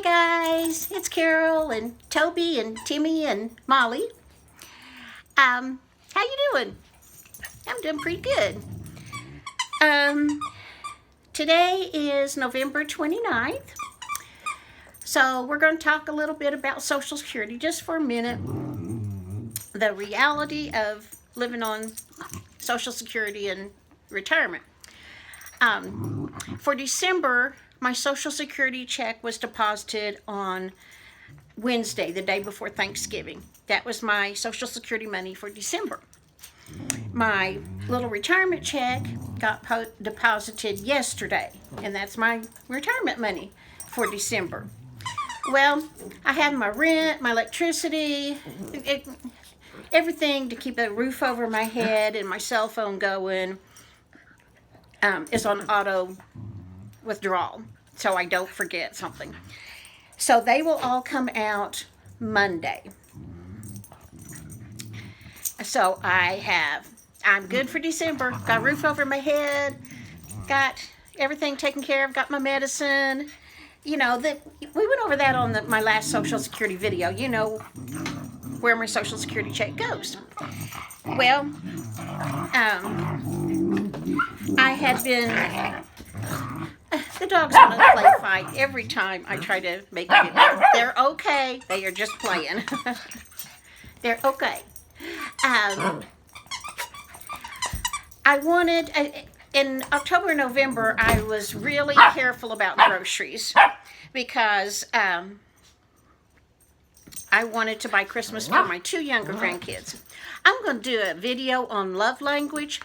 Hi guys, it's Carol and Toby and Timmy and Molly. How you doing? I'm doing pretty good. Today is November 29th. So we're going to talk a little bit about Social Security just for a minute. The reality of living on Social Security and retirement. For December, my Social Security check was deposited on Wednesday, the day before Thanksgiving. That was my Social Security money for December. My little retirement check got deposited yesterday, and that's my retirement money for December. Well, I have my rent, my electricity, everything to keep a roof over my head and my cell phone going is on auto withdrawal, so I don't forget something. So they will all come out Monday. So I'm good for December. Got a roof over my head, got everything taken care of, got my medicine. You know, we went over that on my last Social Security video, you know, where my Social Security check goes. Well, I had been... The dogs want to play fight every time I try to make it. They're okay. They are just playing. They're okay. In October and November, I was really careful about groceries because I wanted to buy Christmas for my two younger grandkids. I'm going to do a video on love language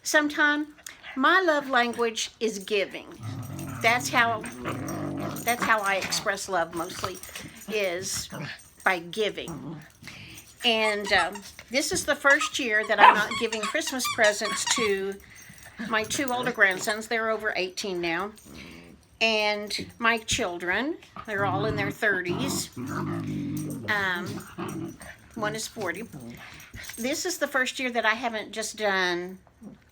sometime. My love language is giving. That's how I express love mostly, is by giving. And this is the first year that I'm not giving Christmas presents to my two older grandsons. They're over 18 now. And my children, they're all in their 30s. One is 40. This is the first year that I haven't just done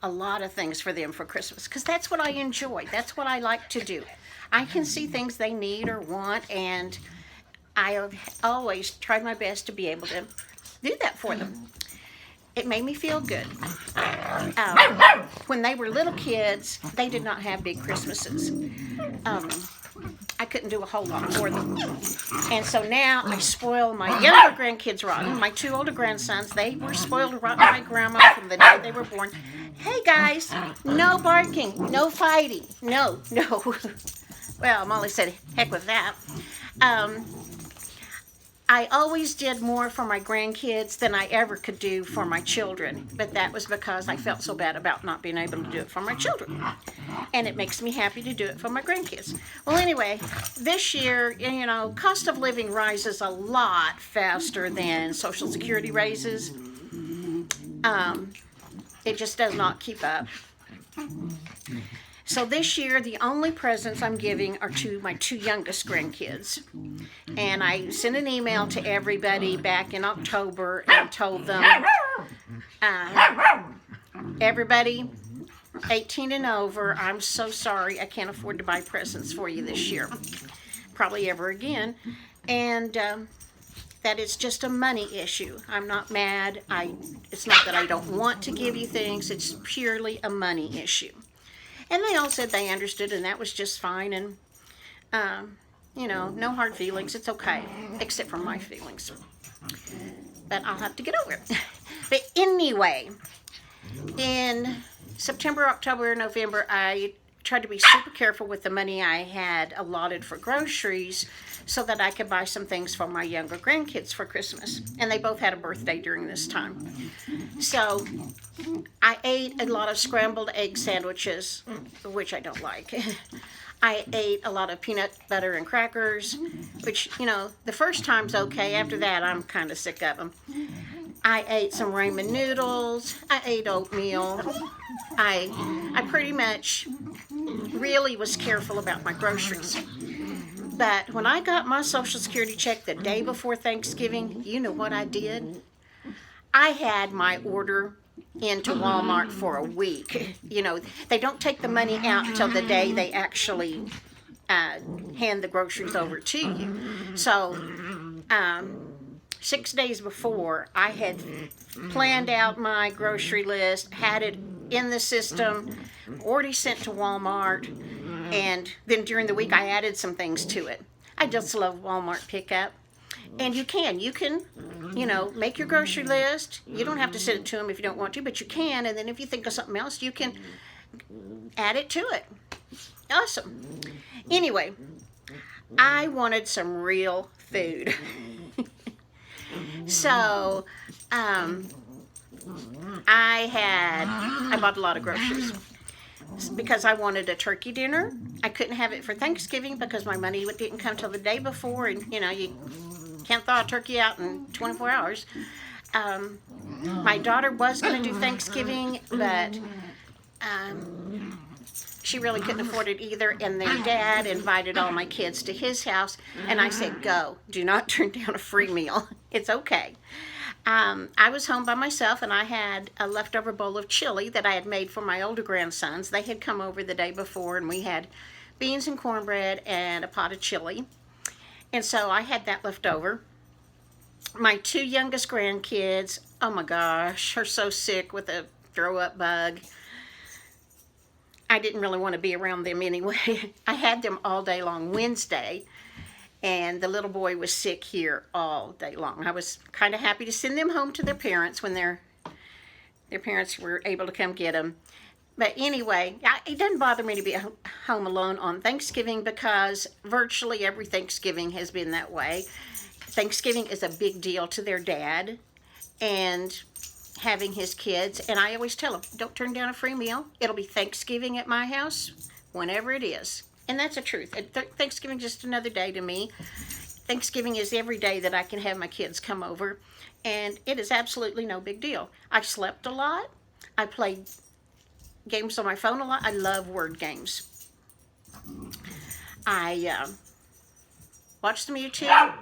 a lot of things for them for Christmas, because that's what I enjoy. That's what I like to do. I can see things they need or want, and I have always tried my best to be able to do that for them. It made me feel good. When they were little kids, they did not have big Christmases. I couldn't do a whole lot for them. And so now I spoil my younger grandkids rotten. My two older grandsons, they were spoiled rotten by grandma from the day they were born. Hey guys, no barking, no fighting, no. Well, Molly said, heck with that. I always did more for my grandkids than I ever could do for my children, but that was because I felt so bad about not being able to do it for my children. And it makes me happy to do it for my grandkids. Well, anyway, this year, you know, cost of living rises a lot faster than Social Security raises. It just does not keep up. So this year, the only presents I'm giving are to my two youngest grandkids. And I sent an email to everybody back in October and told them, everybody 18 and over, I'm so sorry I can't afford to buy presents for you this year. Probably ever again. And that it's just a money issue. I'm not mad. It's not that I don't want to give you things. It's purely a money issue. And they all said they understood, and that was just fine. And, you know, no hard feelings. It's okay, except for my feelings. But I'll have to get over it. But anyway, in September, October, November, I tried to be super careful with the money I had allotted for groceries so that I could buy some things for my younger grandkids for Christmas. And they both had a birthday during this time. So I ate a lot of scrambled egg sandwiches, which I don't like. I ate a lot of peanut butter and crackers, which, you know, the first time's okay. After that, I'm kind of sick of them. I ate some ramen noodles. I ate oatmeal. I pretty much really was careful about my groceries. But when I got my Social Security check the day before Thanksgiving, you know what I did? I had my order into Walmart for a week. You know, they don't take the money out until the day they actually hand the groceries over to you. So 6 days before, I had planned out my grocery list, had it in the system, already sent to Walmart, and then during the week I added some things to it. I just love Walmart pickup. And you can, make your grocery list. You don't have to send it to them if you don't want to, but you can. And then if you think of something else, you can add it to it. Awesome. Anyway, I wanted some real food. So, I bought a lot of groceries because I wanted a turkey dinner. I couldn't have it for Thanksgiving because my money didn't come till the day before, and you can't thaw a turkey out in 24 hours. My daughter was going to do Thanksgiving, but she really couldn't afford it either, and their dad invited all my kids to his house, and I said, go. Do not turn down a free meal. It's okay. I was home by myself, and I had a leftover bowl of chili that I had made for my older grandsons. They had come over the day before, and we had beans and cornbread and a pot of chili. And so I had that left over. My 2 youngest grandkids, oh my gosh, are so sick with a throw-up bug. I didn't really want to be around them anyway. I had them all day long Wednesday, and the little boy was sick here all day long. I was kind of happy to send them home to their parents when their parents were able to come get them. But anyway, it doesn't bother me to be home alone on Thanksgiving because virtually every Thanksgiving has been that way. Thanksgiving is a big deal to their dad and having his kids. And I always tell them, don't turn down a free meal. It'll be Thanksgiving at my house whenever it is. And that's the truth. Thanksgiving is just another day to me. Thanksgiving is every day that I can have my kids come over. And it is absolutely no big deal. I slept a lot. I played games on my phone a lot. I love word games. I watched some YouTube.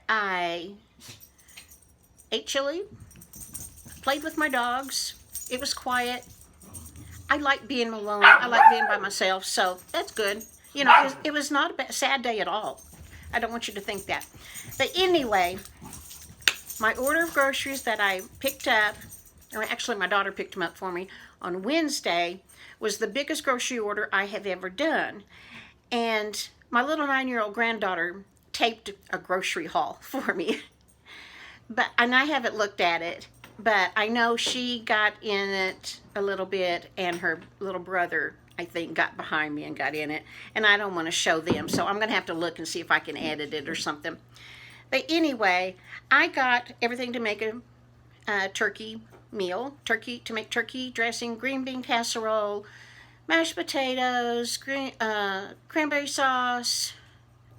I ate chili. Played with my dogs. It was quiet. I like being alone. I like being by myself, so that's good. It was not a sad day at all. I don't want you to think that. But anyway, my order of groceries that I picked up, or actually my daughter picked them up for me on Wednesday, was the biggest grocery order I have ever done. And my little 9-year-old granddaughter taped a grocery haul for me. And I haven't looked at it, but I know she got in it a little bit, and her little brother, I think, got behind me and got in it. And I don't want to show them, so I'm going to have to look and see if I can edit it or something. But anyway, I got everything to make a turkey meal. To make turkey dressing, green bean casserole, mashed potatoes, cranberry sauce,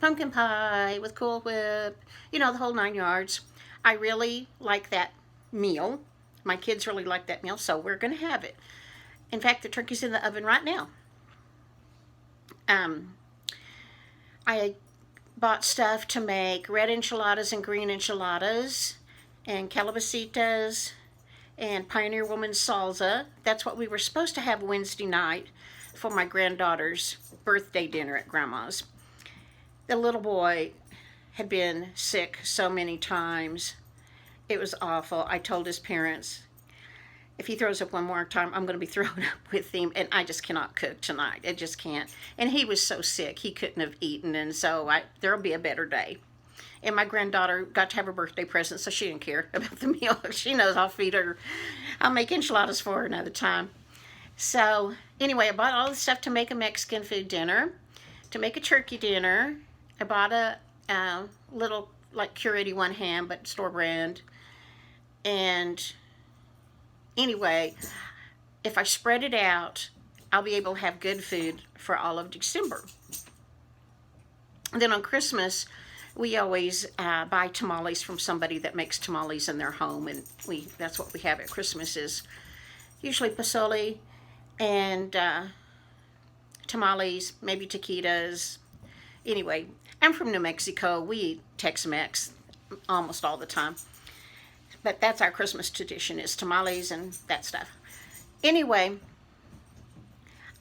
pumpkin pie with Cool Whip, the whole 9 yards. I really like that meal. My kids really like that meal, so we're going to have it. In fact, the turkey's in the oven right now. I bought stuff to make red enchiladas and green enchiladas and calabacitas and Pioneer Woman salsa. That's what we were supposed to have Wednesday night for my granddaughter's birthday dinner at Grandma's. The little boy had been sick so many times. It was awful. I told his parents, if he throws up one more time, I'm going to be throwing up with him, and I just cannot cook tonight. I just can't. And he was so sick, he couldn't have eaten, and so there'll be a better day. And my granddaughter got to have her birthday present, so she didn't care about the meal. She knows I'll feed her. I'll make enchiladas for her another time. So anyway, I bought all the stuff to make a Mexican food dinner, to make a turkey dinner. I bought a little, like, Curity one ham, but store brand. And anyway, if I spread it out, I'll be able to have good food for all of December. And then on Christmas, we always buy tamales from somebody that makes tamales in their home, and that's what we have at Christmas, is usually pozole and tamales, maybe taquitos. Anyway, I'm from New Mexico. We eat Tex-Mex almost all the time. But that's our Christmas tradition, is tamales and that stuff. Anyway,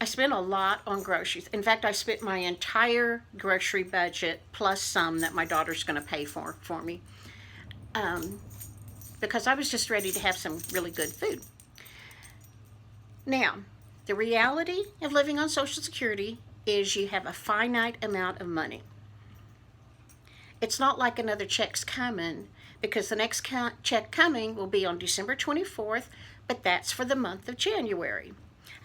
I spent a lot on groceries. In fact, I spent my entire grocery budget plus some that my daughter's going to pay for me, because I was just ready to have some really good food. Now, the reality of living on Social Security is you have a finite amount of money. It's not like another check's coming, because the next check coming will be on December 24th, but that's for the month of January.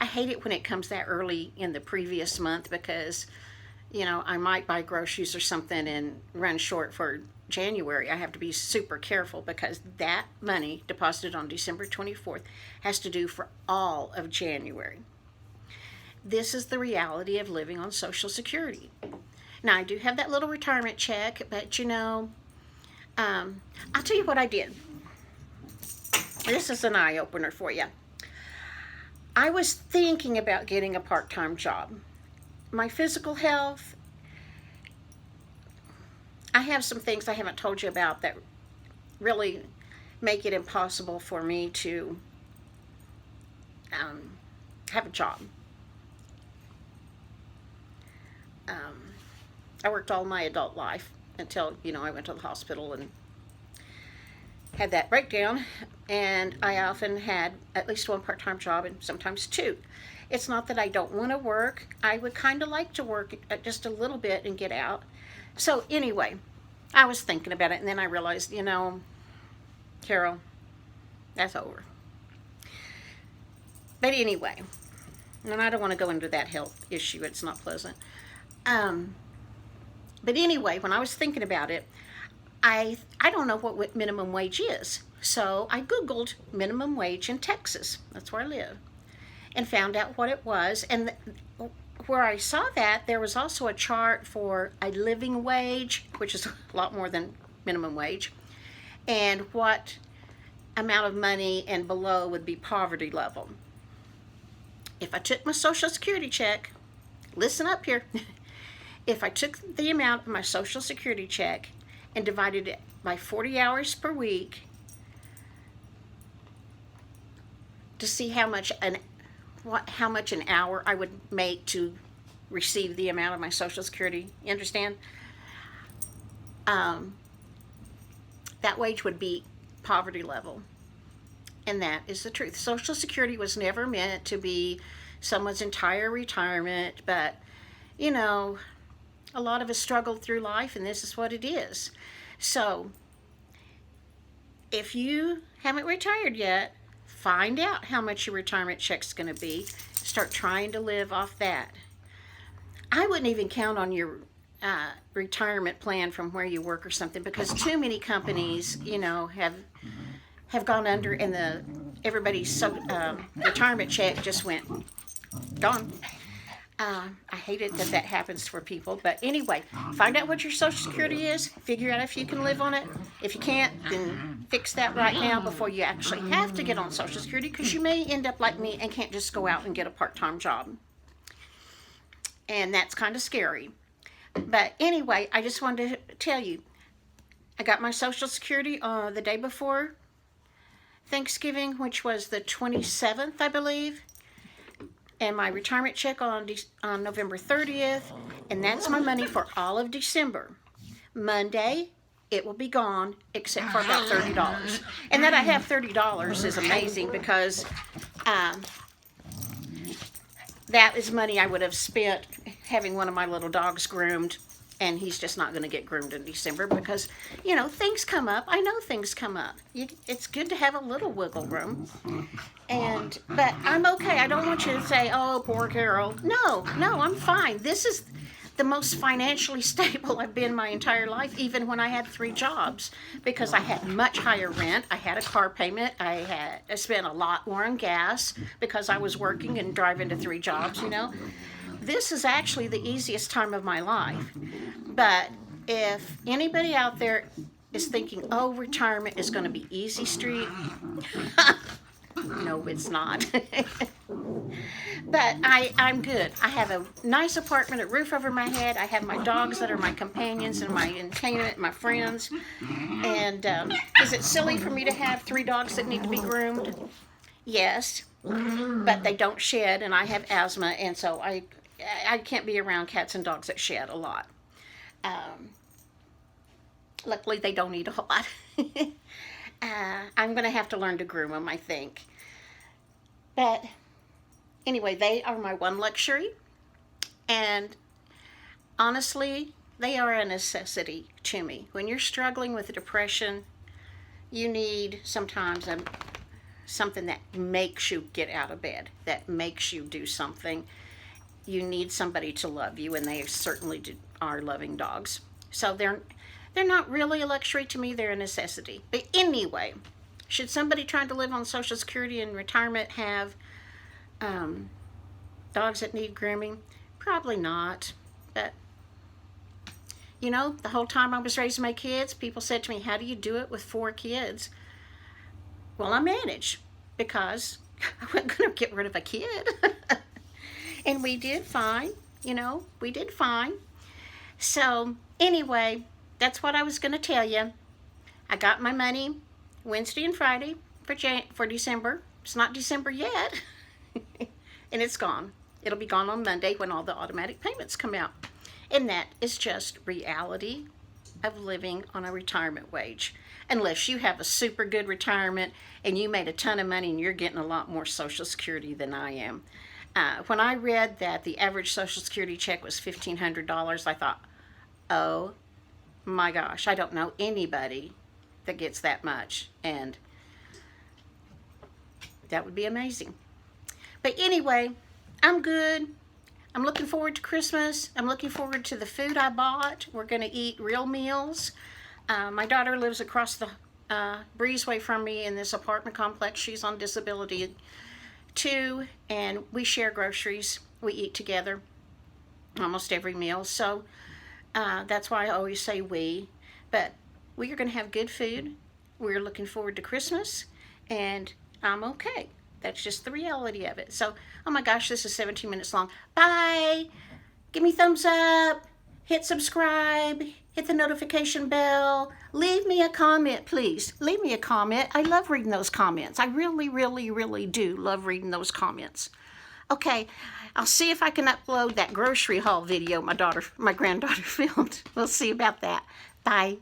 I hate it when it comes that early in the previous month, because, you know, I might buy groceries or something and run short for January. I have to be super careful, because that money deposited on December 24th has to do for all of January. This is the reality of living on Social Security. Now, I do have that little retirement check, but you know, I'll tell you what I did. This is an eye-opener for you. I was thinking about getting a part-time job. My physical health, I have some things I haven't told you about that really make it impossible for me to have a job. I worked all my adult life until, you know, I went to the hospital and had that breakdown, and I often had at least one part-time job and sometimes two. It's not that I don't want to work. I would kind of like to work just a little bit and get out. So anyway, I was thinking about it, and then I realized, you know, Carol, that's over. But anyway, and I don't want to go into that health issue. It's not pleasant. But anyway, when I was thinking about it, I don't know what minimum wage is. So I Googled minimum wage in Texas. That's where I live. And found out what it was. And where I saw that, there was also a chart for a living wage, which is a lot more than minimum wage, and what amount of money and below would be poverty level. If I took my Social Security check, listen up here, if I took the amount of my Social Security check and divided it by 40 hours per week to see how much an hour I would make to receive the amount of my Social Security, you understand? That wage would be poverty level. And that is the truth. Social Security was never meant to be someone's entire retirement, but, you know, a lot of us struggled through life, and this is what it is. So, if you haven't retired yet, find out how much your retirement check's going to be. Start trying to live off that. I wouldn't even count on your retirement plan from where you work or something, because too many companies, you know, have gone under, and everybody's retirement check just went gone. I hate it that happens for people. But anyway, find out what your Social Security is. Figure out if you can live on it. If you can't, then fix that right now before you actually have to get on Social Security, because you may end up like me and can't just go out and get a part-time job. And that's kind of scary. But anyway, I just wanted to tell you, I got my Social Security the day before Thanksgiving, which was the 27th, I believe. And my retirement check on November 30th, and that's my money for all of December. Monday, it will be gone, except for about $30. And that I have $30 is amazing, because that is money I would have spent having one of my little dogs groomed, and he's just not going to get groomed in December, because, you know, things come up. I know things come up. It's good to have a little wiggle room. But I'm okay. I don't want you to say, oh, poor Carol. No, I'm fine. This is the most financially stable I've been my entire life, even when I had 3 jobs, because I had much higher rent. I had a car payment. I spent a lot more on gas because I was working and driving to 3 jobs, you know. This is actually the easiest time of my life. But if anybody out there is thinking, oh, retirement is going to be easy street, no, it's not. But I'm good. I have a nice apartment, a roof over my head. I have my dogs that are my companions and my entertainment, my friends. And is it silly for me to have 3 dogs that need to be groomed? Yes. but they don't shed, and I have asthma, and so I can't be around cats and dogs that shed a lot. Luckily, they don't eat a whole lot. I'm going to have to learn to groom them, I think. But anyway, they are my one luxury, and honestly, they are a necessity to me. When you're struggling with a depression, you need sometimes something that makes you get out of bed, that makes you do something. You need somebody to love you, and they certainly are loving dogs. So they're not really a luxury to me, they're a necessity. But anyway, should somebody trying to live on Social Security and retirement have dogs that need grooming? Probably not. But you know, the whole time I was raising my kids, people said to me, how do you do it with 4 kids? Well, I managed, because I wasn't going to get rid of a kid. And we did fine. You know, we did fine. So anyway, that's what I was going to tell you. I got my money Wednesday and Friday for December. It's not December yet. And it's gone. It'll be gone on Monday when all the automatic payments come out. And that is just reality of living on a retirement wage. Unless you have a super good retirement and you made a ton of money and you're getting a lot more Social Security than I am. When I read that the average Social Security check was $1,500, I thought, oh my gosh, I don't know anybody that gets that much. And that would be amazing. But anyway, I'm good. I'm looking forward to Christmas. I'm looking forward to the food I bought. We're going to eat real meals. My daughter lives across the breezeway from me in this apartment complex. She's on disability too, and we share groceries. We eat together almost every meal. So that's why I always say we. But we are going to have good food. We're looking forward to Christmas, and I'm okay. That's just the reality of it. So, oh my gosh, this is 17 minutes long. Bye. Give me thumbs up. Hit subscribe. Hit the notification bell. Leave me a comment, please. Leave me a comment. I love reading those comments. I really, really, really do love reading those comments. Okay, I'll see if I can upload that grocery haul video my granddaughter filmed. We'll see about that. Bye.